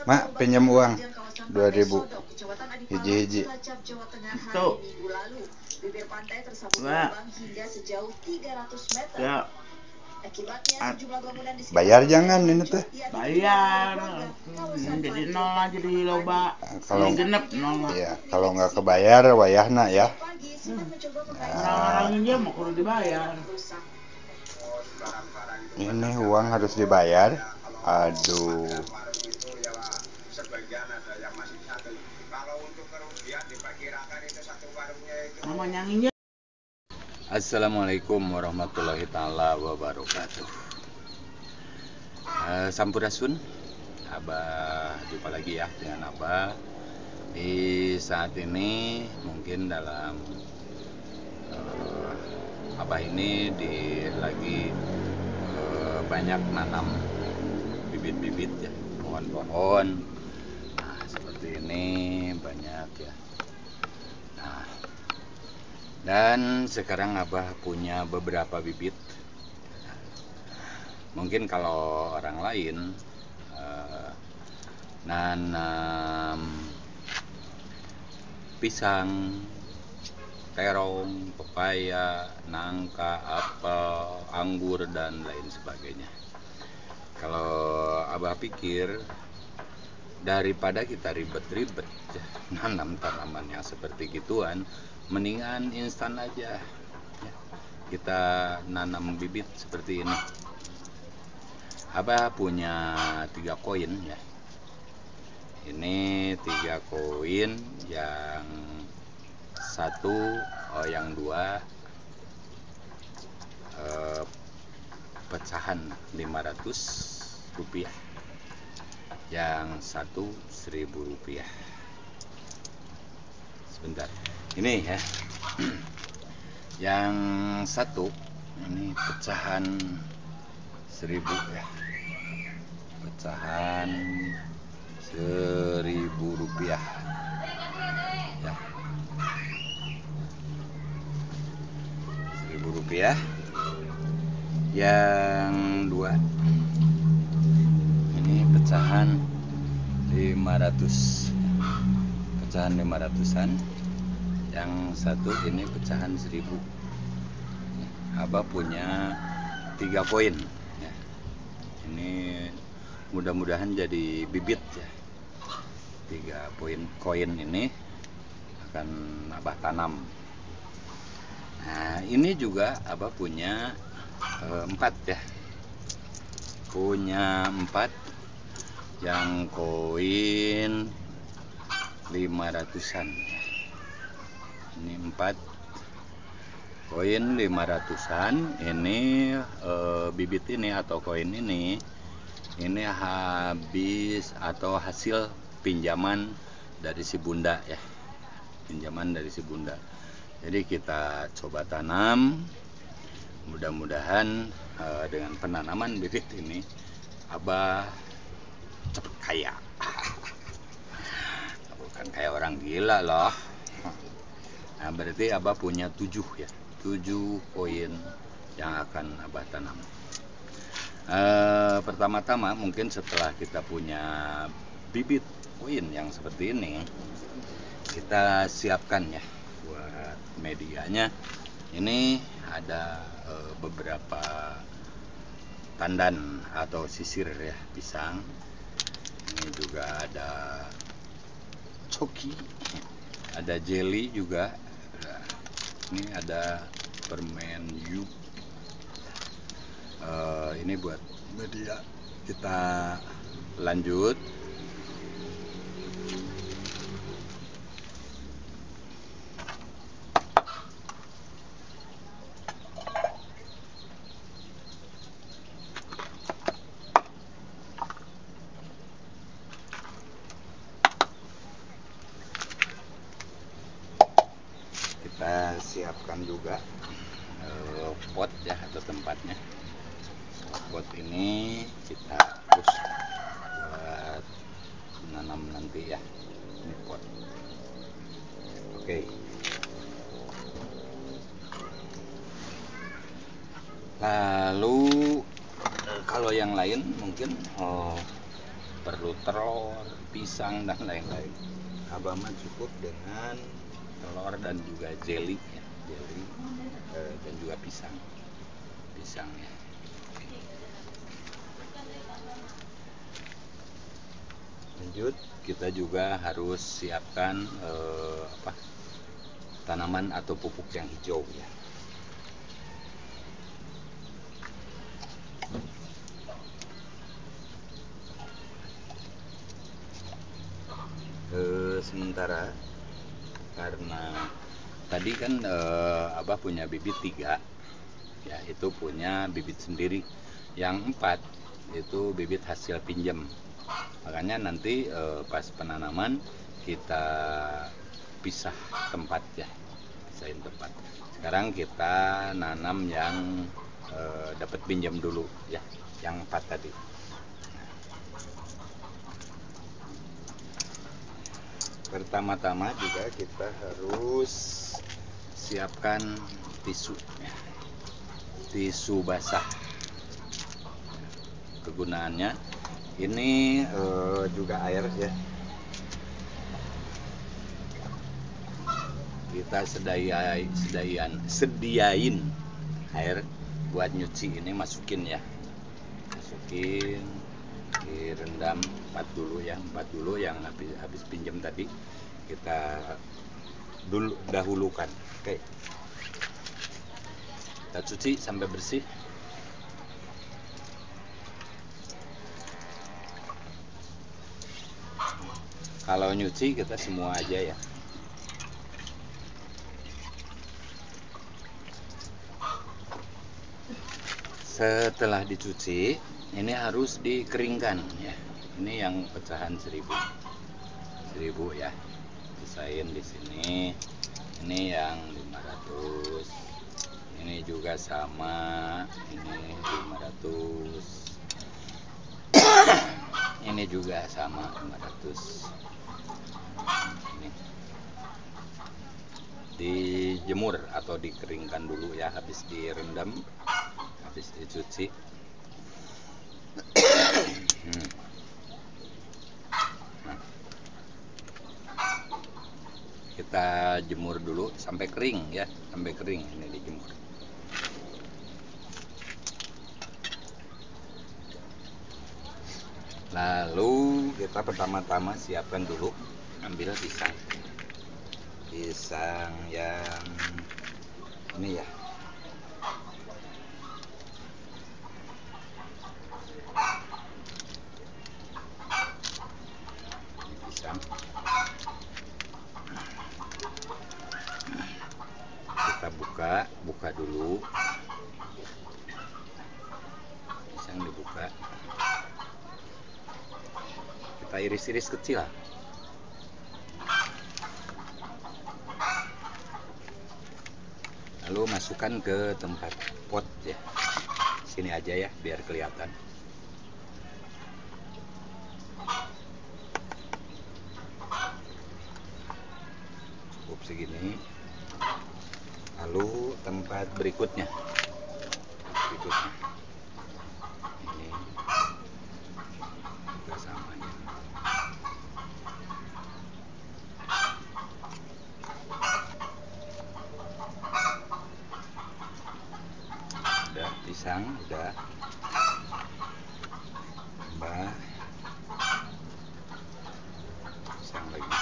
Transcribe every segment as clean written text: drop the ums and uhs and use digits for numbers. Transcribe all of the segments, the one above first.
Mak, pinjam uang 2.000 hiji-hiji. Tuh. Mak. Ya. Bayar jangan ini teh. Bayar. Jadi nol aja di loba. Kalau genep nol. ya, kalau nggak kebayar wayahna ya. Orang dia mau kudu dibayar. Ini uang harus dibayar. Aduh. Namanya Assalamualaikum warahmatullahi taala wabarakatuh. Sampurasun, Abah jumpa lagi ya dengan Abah. Di saat ini mungkin dalam Abah ini lagi banyak nanam bibit-bibit ya, pohon-pohon. Nah, seperti ini banyak ya. Nah, dan sekarang Abah punya beberapa bibit. Mungkin kalau orang lain nanam pisang, terong, pepaya, nangka, apel, anggur, dan lain sebagainya. Kalau Abah pikir, daripada kita ribet-ribet ya, nanam tanaman yang seperti gituan, mendingan instan aja ya. Kita nanam bibit seperti ini. Abah punya 3 koin ya. Ini 3 koin, yang satu, yang 2 pecahan 500 rupiah, yang satu 1.000 rupiah. Sebentar, ini ya. Yang satu ini pecahan 1.000 ya, pecahan 1.000 rupiah ya, 1.000 rupiah. Yang 2 ini pecahan 500, pecahan 500-an. Yang satu ini pecahan 1.000. Abah punya 3 koin ya. Ini mudah-mudahan jadi bibit ya. 3 koin ini akan Abah tanam. Nah, ini juga Abah punya 4 ya. Punya 4 yang koin 500-an. Ini 4 koin 500-an. Ini bibit ini atau koin ini habis atau hasil pinjaman dari si bunda ya. Pinjaman dari si bunda. Jadi kita coba tanam. Mudah-mudahan dengan penanaman bibit ini Abah cepat kaya. Bukan kayak orang gila loh. Nah, berarti Abah punya 7 ya. 7 koin yang akan Abah tanam. Pertama-tama mungkin setelah kita punya bibit koin yang seperti ini, kita siapkan ya buat medianya. Ini ada beberapa tandan atau sisir ya, pisang. Ini juga ada coki, ada jelly juga. Ini ada permen yuk. Ini buat media. Kita lanjut. Kita siapkan juga pot ya, atau tempatnya. Pot ini kita terus buat menanam nanti ya. Ini pot. Oke. Lalu kalau yang lain mungkin perlu telur, pisang dan lain-lain. Abah mah cukup dengan telur dan juga jelly ya, jelly dan juga pisang ya. Lanjut, kita juga harus siapkan tanaman atau pupuk yang hijau ya. Sementara karena tadi kan Abah punya bibit 3 ya, itu punya bibit sendiri, yang 4 itu bibit hasil pinjam. Makanya nanti pas penanaman kita pisah tempat ya, pisahin tempat. Sekarang kita nanam yang dapat pinjam dulu ya, yang 4 tadi. Pertama-tama juga kita harus siapkan tisu basah. Kegunaannya ini juga air ya. Kita sediain air buat nyuci, ini masukin ya. Masukin, direndam 4 dulu yang habis pinjam tadi kita dahulukan. Oke. Kita cuci sampai bersih. Kalau nyuci kita semua aja ya. Setelah dicuci, ini harus dikeringkan ya. Ini yang pecahan 1000 ya. Pisahin di sini. Ini yang 500. Ini juga sama. Ini 500. Ini juga sama 500. Ini dijemur atau dikeringkan dulu ya, habis direndam, habis dicuci. Nah, kita jemur dulu sampai kering ya, sampai kering ini dijemur. Lalu kita pertama-tama siapkan dulu, ambil pisang yang ini ya. Ini pisang. Kita buka dulu. Pisang dibuka. Kita iris-iris kecil. Lalu masukkan ke tempat pot ya. Sini aja ya biar kelihatan. Cukup segini. Lalu tempat berikutnya. Ini juga sama ya. Udah pisang, udah. Tambah pisang lagi.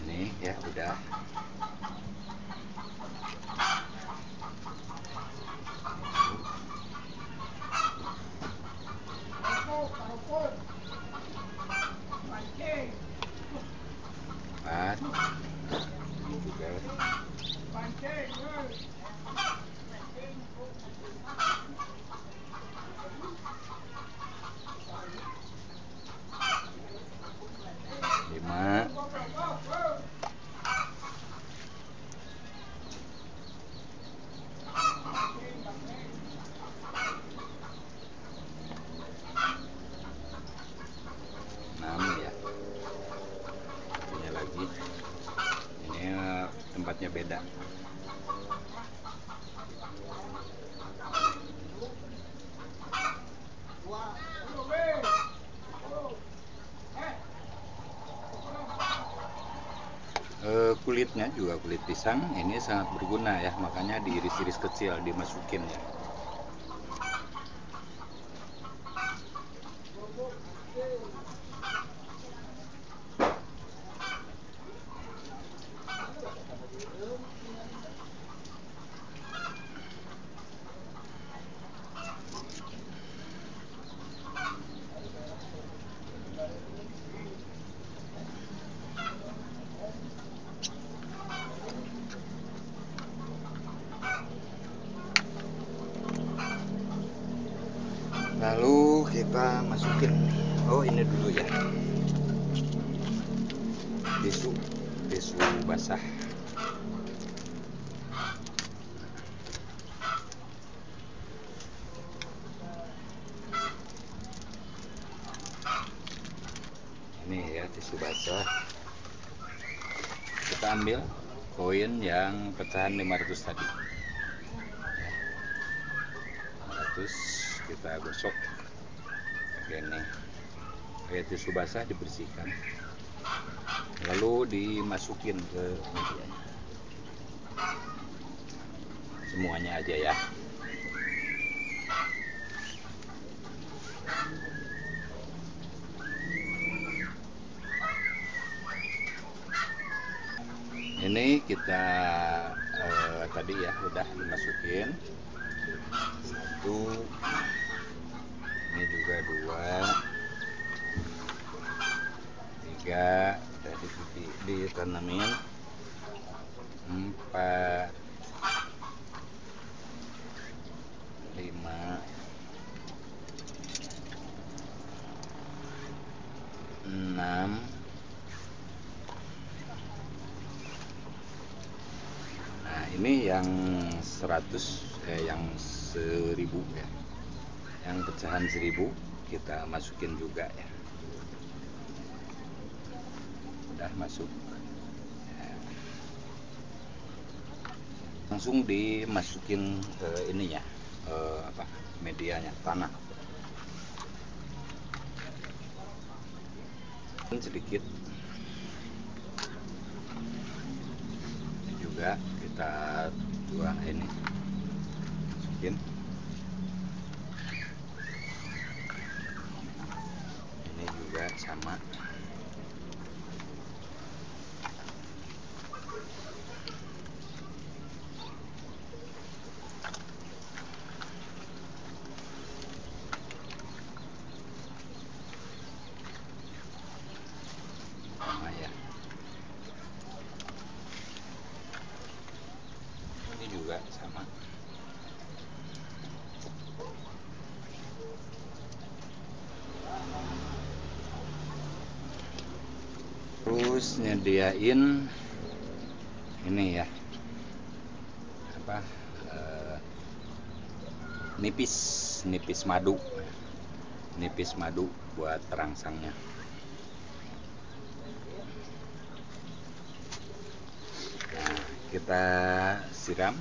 Ini ya udah. Ini juga. Lima. sifatnya beda. Kulitnya juga kulit pisang ini sangat berguna ya, makanya diiris-iris kecil, dimasukin ya. Lalu kita masukin, ini dulu ya, tisu basah. Ini ya tisu basah. Kita ambil koin yang pecahan 500 tadi. 500 kita gosok pakai ini, pakai tisu basah, dibersihkan, lalu dimasukin ke medianya semuanya aja ya. Ini kita tadi ya udah dimasukin 1, ini juga 2, 3, tadi ditanamin 4, 5, 6, 7. Nah ini yang 100, yang 1000 ya, yang pecahan 1000 kita masukin juga ya. Udah masuk ya. Langsung dimasukin ke ininya, medianya, tanah sedikit. Ini juga kita tuang, ini masukin. Ini juga sama. Sama ya. Ini juga sama. Terus nyediain ini ya, nipis madu buat perangsangnya. Nah, kita siram.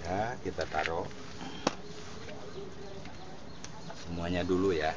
Ya, kita taruh semuanya dulu ya.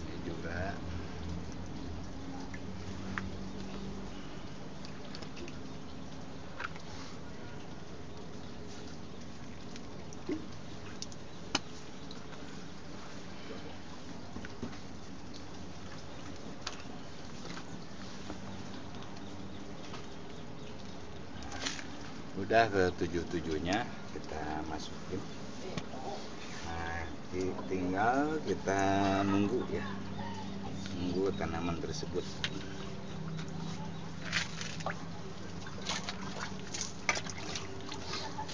Ini juga. Udah ke 7-7-nya kita masukin. Nah, tinggal kita nunggu ya, nunggu tanaman tersebut.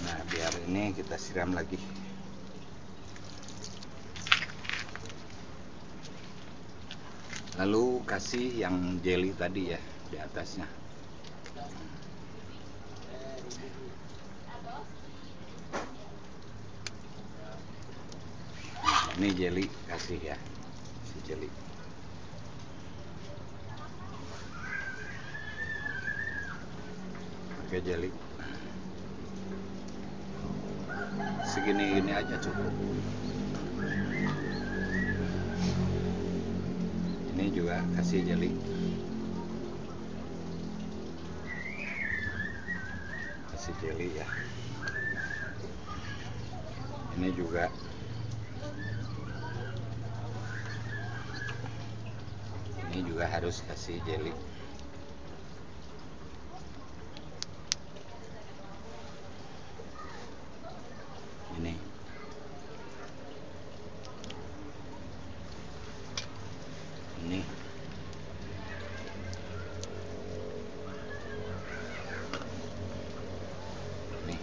Nah, biar ini kita siram lagi. Lalu kasih yang jelly tadi ya, di atasnya. Ini jeli kasih ya, si jeli. Oke, jeli segini-gini aja cukup. Ini juga kasih jeli. Kasih jeli ya. Ini juga. Ini juga harus kasih jeli. Ini. Ini. Nih.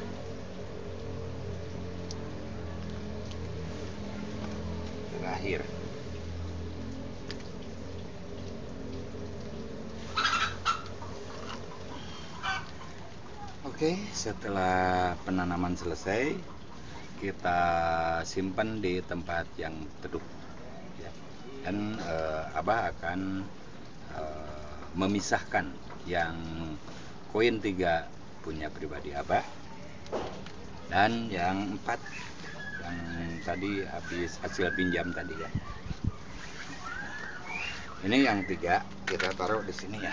Terakhir. Oke, setelah penanaman selesai, kita simpan di tempat yang teduh ya. Dan Abah akan memisahkan yang koin 3 punya pribadi Abah, dan yang 4 yang tadi habis hasil pinjam tadi ya. Ini yang 3 kita taruh di sini ya,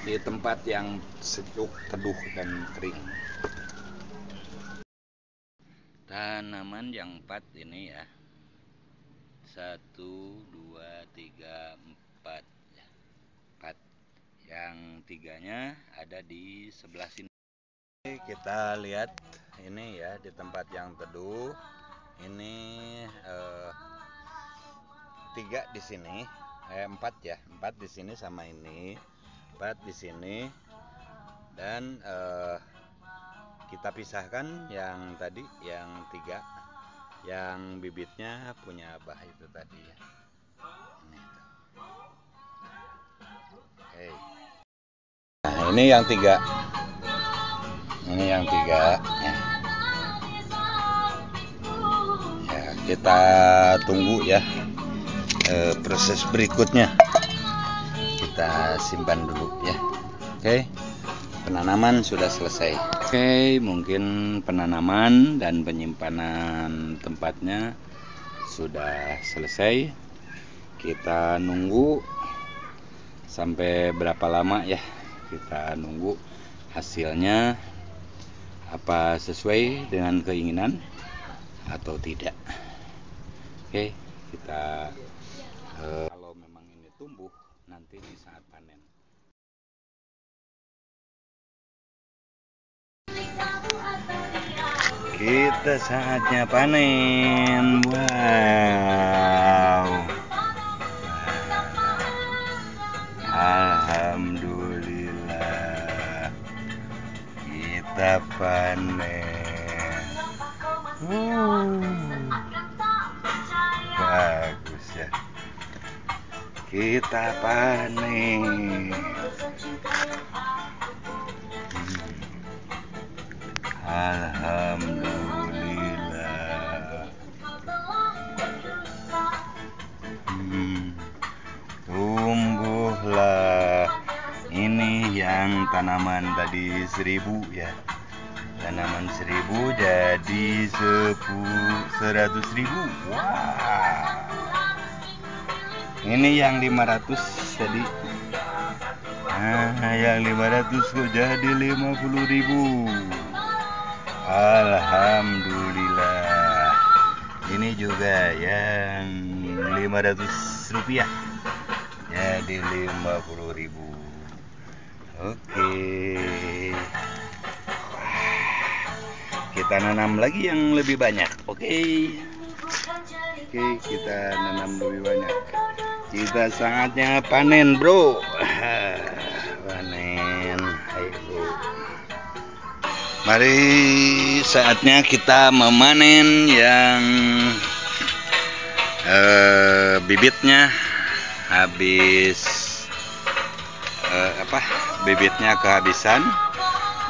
di tempat yang sejuk, teduh, dan kering. Tanaman yang 4 ini ya, 1, 2, 3, 4 ya. 4. Yang 3-nya ada di sebelah sini. Kita lihat ini ya, di tempat yang teduh. Ini 3 di sini, 4 ya, 4 di sini sama ini. 4 di sini, dan kita pisahkan yang tadi, yang 3 yang bibitnya punya Abah itu tadi ya. Ini Oke. Nah, ini yang 3. Ini yang 3 ya. Ya, kita tunggu ya proses berikutnya. Kita simpan dulu ya. Oke, penanaman sudah selesai. Oke, mungkin penanaman dan penyimpanan tempatnya sudah selesai. Kita nunggu sampai berapa lama ya. Kita nunggu hasilnya apa sesuai dengan keinginan atau tidak. Oke, kita kalau memang ini tumbuh nanti di saat panen. Kita saatnya panen. Wow. Alhamdulillah kita panen. Bagus ya. Kita panen. Alhamdulillah. Tumbuhlah. Ini yang tanaman tadi 1000 ya. Tanaman 1000 jadi 100.000. Wah. Ini yang 500 tadi. Nah, yang 500 kok jadi 50.000. Alhamdulillah. Ini juga yang 500 rupiah jadi 50.000. Oke. Kita nanam lagi yang lebih banyak. Oke, kita nanam lebih banyak. Kita saatnya panen, bro. Panen. Ayo. Mari saatnya kita memanen yang bibitnya habis bibitnya kehabisan,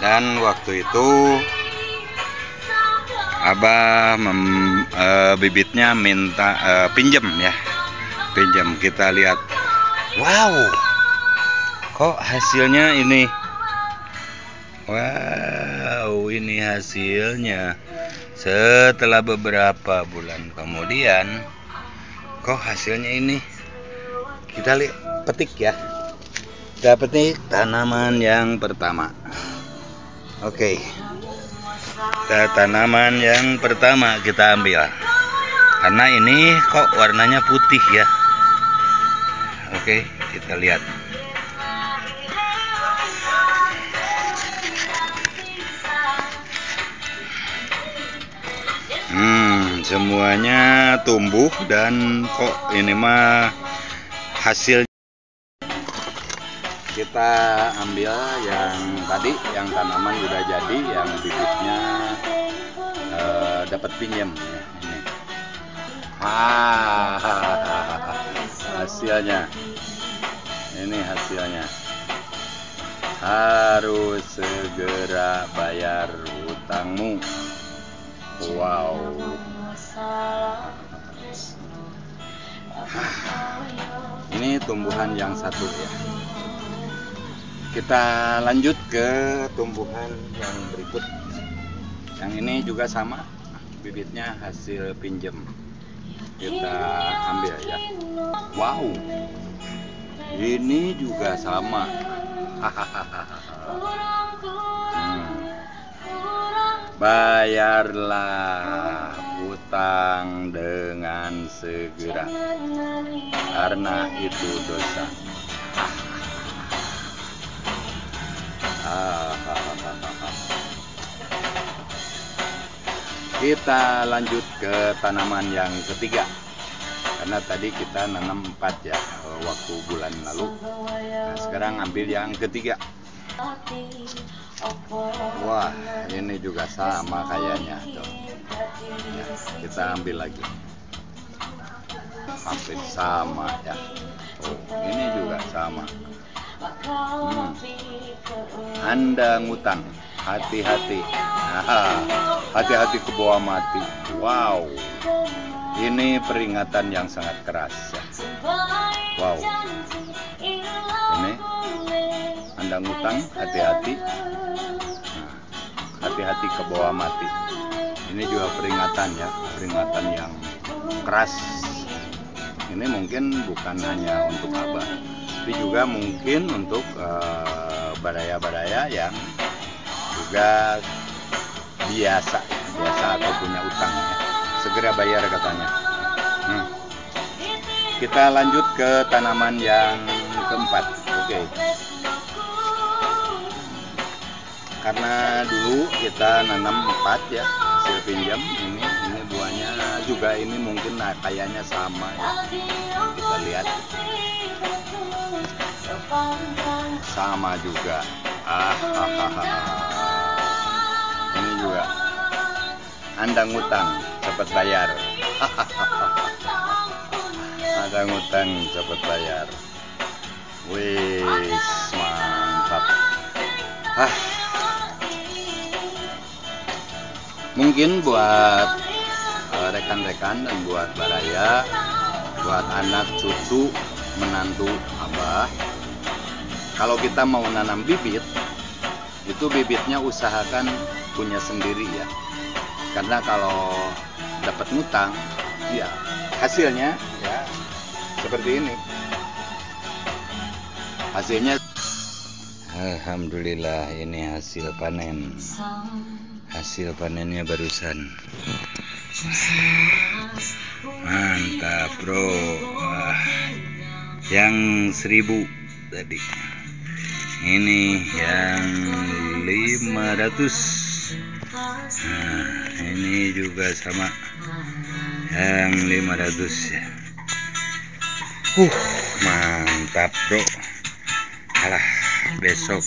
dan waktu itu Abah bibitnya minta pinjam ya, pinjam. Kita lihat, wow, kok hasilnya ini, wow, ini hasilnya. Setelah beberapa bulan kemudian, kok hasilnya ini. Kita lihat, petik ya. Kita petik tanaman yang pertama. Oke. Tanaman yang pertama kita ambil. Karena ini kok warnanya putih ya. Oke, kita lihat. Semuanya tumbuh dan kok ini mah hasil. Kita ambil yang tadi, yang tanaman udah jadi, yang bibitnya dapat pinjam ya, ini. Hasilnya. Ini hasilnya. Harus segera bayar hutangmu. Wow. Ini tumbuhan yang satu ya. Kita lanjut ke tumbuhan yang berikut. Yang ini juga sama, bibitnya hasil pinjam. Kita ambil ya. Wow. Ini juga sama. Bayarlah hutang dengan segera, karena itu dosa. Kita lanjut ke tanaman yang ketiga, karena tadi kita nanam 4 ya waktu bulan lalu. Nah, sekarang ambil yang ketiga. Wah, ini juga sama kayaknya tuh. Ya, kita ambil lagi. Hampir sama ya. Oh, ini juga sama. Anda ngutang, hati-hati. Hati-hati ke bawah mati. Wow, ini peringatan yang sangat keras ya. Wow, ini Anda ngutang, hati-hati. Hati-hati ke bawah mati. Ini juga peringatan ya, peringatan yang keras. Ini mungkin bukan hanya untuk Abah, tapi juga mungkin untuk badaya-badaya yang juga biasa atau punya utang ya. Segera bayar katanya. Kita lanjut ke tanaman yang keempat. Oke. Karena dulu kita nanam 4 ya, hasil pinjam. Ini buahnya juga ini mungkin kayaknya sama ya. Kita lihat. Sama juga. Ini juga. Anda ngutang, cepat bayar. Anda ngutang, cepat bayar. Wih, mantap. Mungkin buat rekan-rekan dan buat baraya, buat anak, cucu, menantu Abah, kalau kita mau nanam bibit, itu bibitnya usahakan punya sendiri ya. Karena kalau dapat ngutang, ya hasilnya ya seperti ini. Hasilnya, alhamdulillah, ini hasil panen. Hasil panennya barusan. Mantap bro. Yang 1000 tadi. Ini yang 500. Nah, ini juga sama. Yang 500 ya. Mantap bro. Alah, besok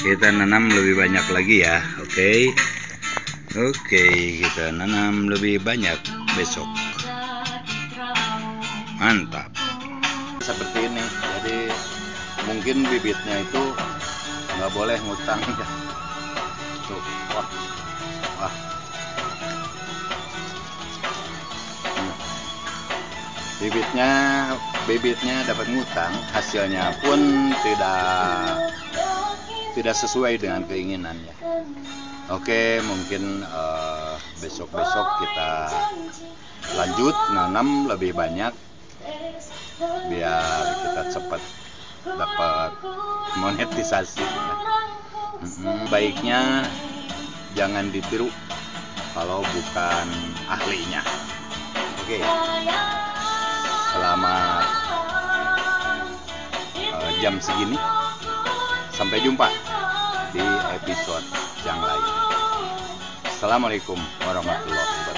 kita nanam lebih banyak lagi ya. Oke, kita nanam lebih banyak besok. Mantap. seperti ini. Jadi mungkin bibitnya itu nggak boleh ngutang ya. Tuh, wah. Bibitnya dapat ngutang, hasilnya pun tidak sesuai dengan keinginannya. Oke, mungkin besok-besok kita lanjut nanam lebih banyak biar kita cepat dapat monetisasi. Baiknya jangan ditiru kalau bukan ahlinya. Oke. Selamat jam segini. Sampai jumpa di episode yang lain. Assalamualaikum warahmatullahi wabarakatuh.